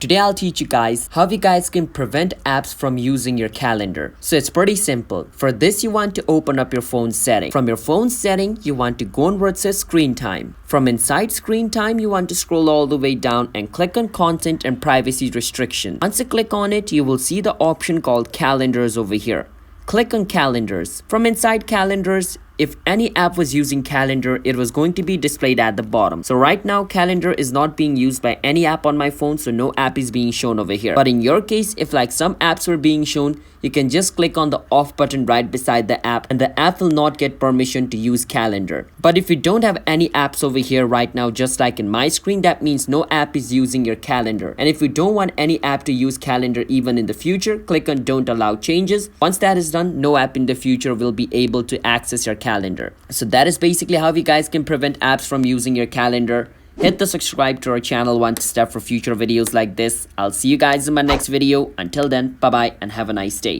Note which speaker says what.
Speaker 1: Today I'll teach you guys how you guys can prevent apps from using your calendar. So it's pretty simple. For this you want to open up your phone setting. From your phone setting you want to go on where it says screen time. From inside screen time you want to scroll all the way down and click on content and privacy restriction. Once you click on it you will see the option called calendars over here. Click on calendars. From inside calendars, if any app was using calendar, it was going to be displayed at the bottom. So right now calendar is not being used by any app on my phone, so no app is being shown over here. But in your case, if like some apps were being shown, you can just click on the off button right beside the app and the app will not get permission to use calendar. But if you don't have any apps over here right now, just like in my screen, that means no app is using your calendar. And if you don't want any app to use calendar even in the future, click on don't allow changes. Once that is done, no app in the future will be able to access your calendar. So that is basically how you guys can prevent apps from using your calendar. Hit the subscribe to our channel one step for future videos like this. I'll see you guys in my next video. Until then, bye bye and have a nice day.